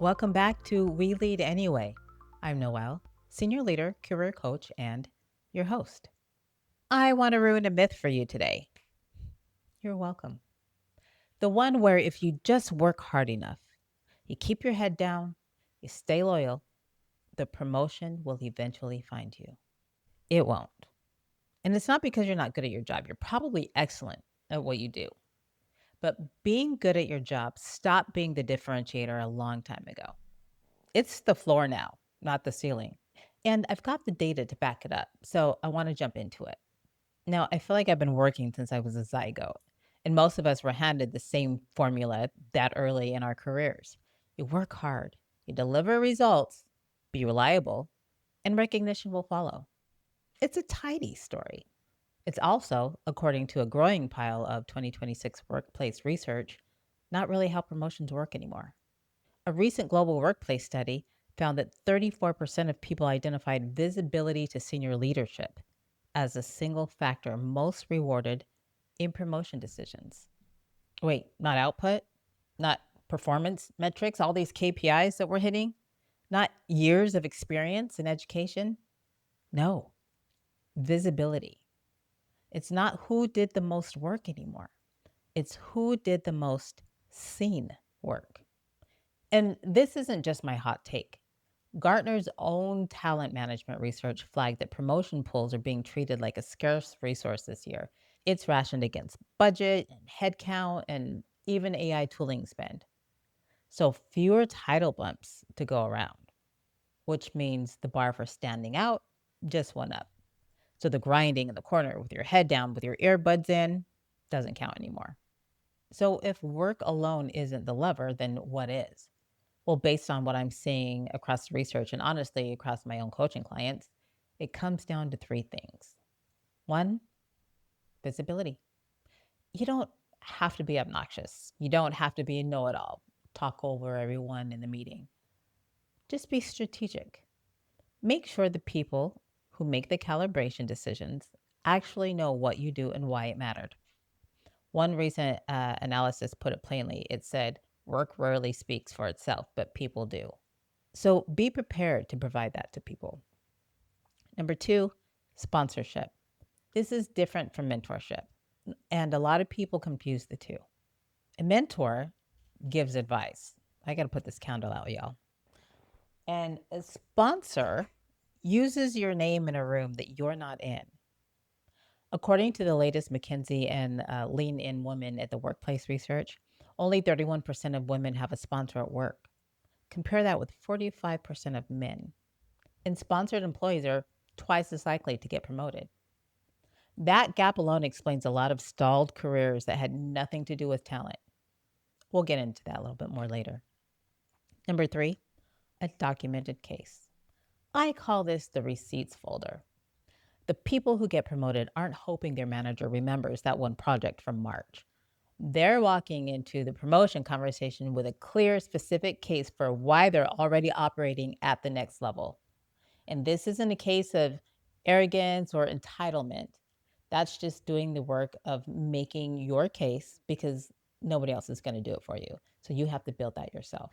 Welcome back to We Lead Anyway. I'm Noelle, Senior Leader, Career Coach, and your host. I want to ruin a myth for you today. You're welcome. The one where if you just work hard enough, you keep your head down, you stay loyal, the promotion will eventually find you. It won't. And it's not because you're not good at your job. You're probably excellent at what you do. But being good at your job stopped being the differentiator a long time ago. It's the floor now, not the ceiling. And I've got the data to back it up. So I want to jump into it. Now, I feel like I've been working since I was a zygote, and most of us were handed the same formula that early in our careers. You work hard, you deliver results, be reliable, and recognition will follow. It's a tidy story. It's also, according to a growing pile of 2026 workplace research, not really how promotions work anymore. A recent global workplace study found that 34% of people identified visibility to senior leadership as a single factor most rewarded in promotion decisions. Wait, not output, not performance metrics, all these KPIs that we're hitting, not years of experience and education. No, visibility. It's not who did the most work anymore, it's who did the most seen work. And this isn't just my hot take. Gartner's own talent management research flagged that promotion pools are being treated like a scarce resource this year. It's rationed against budget and headcount and even AI tooling spend. So fewer title bumps to go around, which means the bar for standing out just went up. So the grinding in the corner with your head down, with your earbuds in, doesn't count anymore. So if work alone isn't the lever, then what is? Well, based on what I'm seeing across the research and honestly across my own coaching clients, it comes down to three things. One, visibility. You don't have to be obnoxious. You don't have to be a know it all, talk over everyone in the meeting. Just be strategic. Make sure the people who make the calibration decisions actually know what you do and why it mattered. One recent analysis put it plainly. It said, work rarely speaks for itself, but people do. So be prepared to provide that to people. Number two, sponsorship. This is different from mentorship, and a lot of people confuse the two. A mentor gives advice. I got to put this candle out, y'all. And a sponsor uses your name in a room that you're not in. According to the latest McKinsey and Lean In Women at the Workplace research, only 31% of women have a sponsor at work. Compare that with 45% of men. And sponsored employees are twice as likely to get promoted. That gap alone explains a lot of stalled careers that had nothing to do with talent. We'll get into that a little bit more later. Number three, a documented case. I call this the receipts folder. The people who get promoted aren't hoping their manager remembers that one project from March. They're walking into the promotion conversation with a clear, specific case for why they're already operating at the next level. And this isn't a case of arrogance or entitlement. That's just doing the work of making your case because nobody else is going to do it for you. So you have to build that yourself.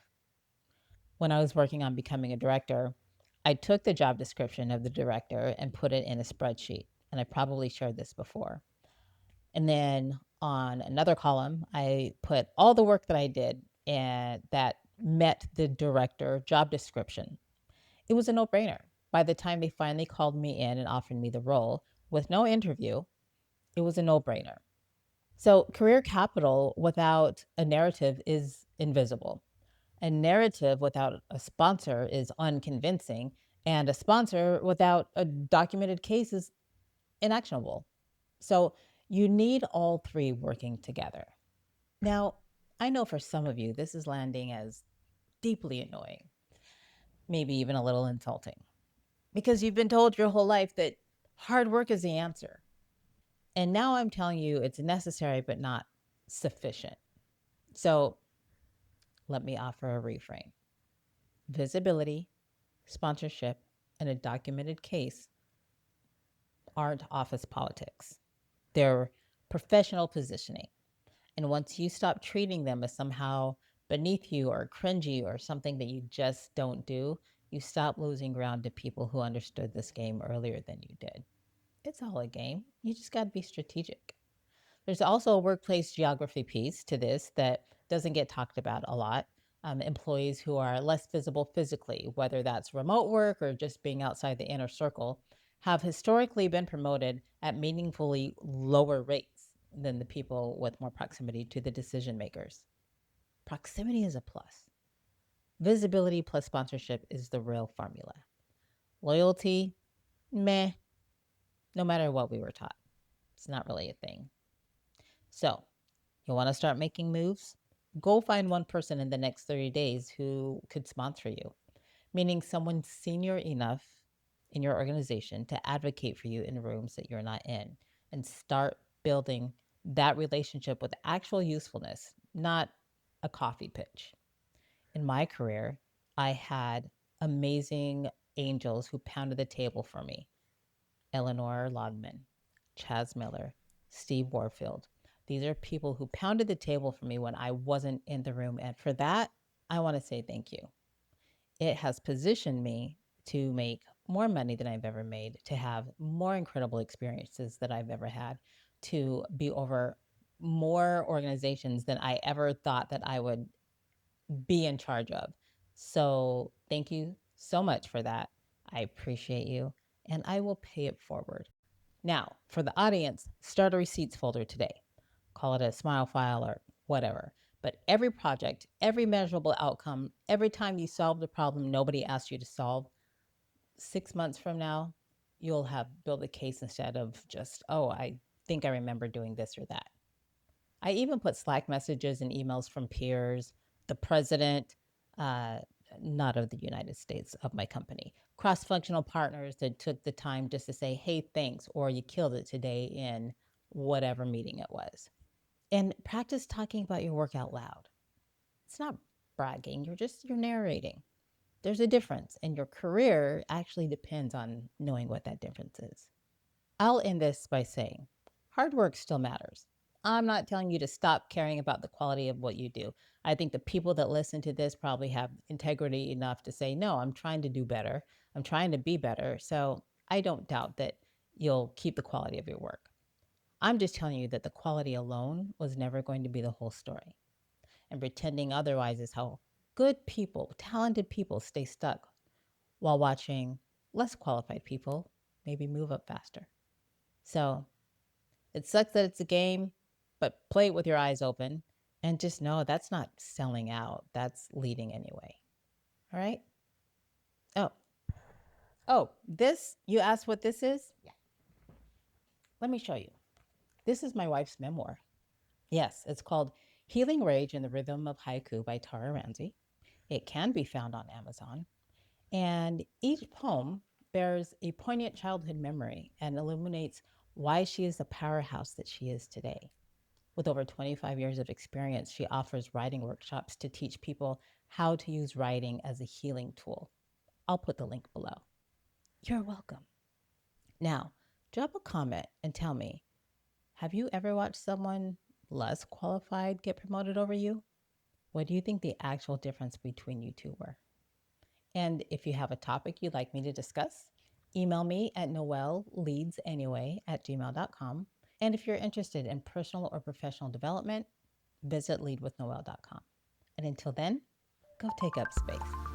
When I was working on becoming a director, I took the job description of the director and put it in a spreadsheet. And I probably shared this before. And then on another column, I put all the work that I did and that met the director job description. It was a no brainer. By the time they finally called me in and offered me the role with no interview, it was a no brainer. So, career capital without a narrative is invisible. A narrative without a sponsor is unconvincing, and a sponsor without a documented case is inactionable. So, you need all three working together. Now, I know for some of you, this is landing as deeply annoying, maybe even a little insulting, because you've been told your whole life that hard work is the answer. And now I'm telling you it's necessary, but not sufficient. So let me offer a reframe. Visibility, sponsorship, and a documented case aren't office politics. They're professional positioning. And once you stop treating them as somehow beneath you or cringy or something that you just don't do, you stop losing ground to people who understood this game earlier than you did. It's all a game. You just got to be strategic. There's also a workplace geography piece to this that doesn't get talked about a lot. Employees who are less visible physically, whether that's remote work or just being outside the inner circle, have historically been promoted at meaningfully lower rates than the people with more proximity to the decision makers. Proximity is a plus. Visibility plus sponsorship is the real formula. Loyalty, meh, no matter what we were taught. It's not really a thing. So, you want to start making moves? Go find one person in the next 30 days who could sponsor you, meaning someone senior enough in your organization to advocate for you in rooms that you're not in, and start building that relationship with actual usefulness, not a coffee pitch. In my career, I had amazing angels who pounded the table for me. Eleanor Lodman, Chaz Miller, Steve Warfield. These are people who pounded the table for me when I wasn't in the room. And for that, I want to say thank you. It has positioned me to make more money than I've ever made, to have more incredible experiences that I've ever had, to be over more organizations than I ever thought that I would be in charge of. So thank you so much for that. I appreciate you, and I will pay it forward. Now, for the audience, start a receipts folder today. Call it a smile file or whatever. But every project, every measurable outcome, every time you solve the problem nobody asked you to solve, 6 months from now, you'll have built a case instead of just, oh, I think I remember doing this or that. I even put Slack messages and emails from peers, the president, uh, not of the United States, of my company, cross functional partners that took the time just to say, hey, thanks, or you killed it today in whatever meeting it was. And practice talking about your work out loud. It's not bragging, you're narrating. There's a difference, and your career actually depends on knowing what that difference is. I'll end this by saying hard work still matters. I'm not telling you to stop caring about the quality of what you do. I think the people that listen to this probably have integrity enough to say, no, I'm trying to do better. I'm trying to be better. So I don't doubt that you'll keep the quality of your work. I'm just telling you that the quality alone was never going to be the whole story. And pretending otherwise is how good people, talented people stay stuck while watching less qualified people maybe move up faster. So it sucks that it's a game, but play it with your eyes open and just know that's not selling out. That's leading anyway. All right. Oh, this, you asked what this is? Yeah. Let me show you. This is my wife's memoir. Yes, it's called Healing Rage in the Rhythm of Haiku by Tara Ramsey. It can be found on Amazon. And each poem bears a poignant childhood memory and illuminates why she is the powerhouse that she is today. With over 25 years of experience, she offers writing workshops to teach people how to use writing as a healing tool. I'll put the link below. You're welcome. Now, drop a comment and tell me, have you ever watched someone less qualified get promoted over you? What do you think the actual difference between you two were? And if you have a topic you'd like me to discuss, email me at noelleadsanyway@gmail.com. And if you're interested in personal or professional development, visit leadwithnoelle.com. And until then, go take up space.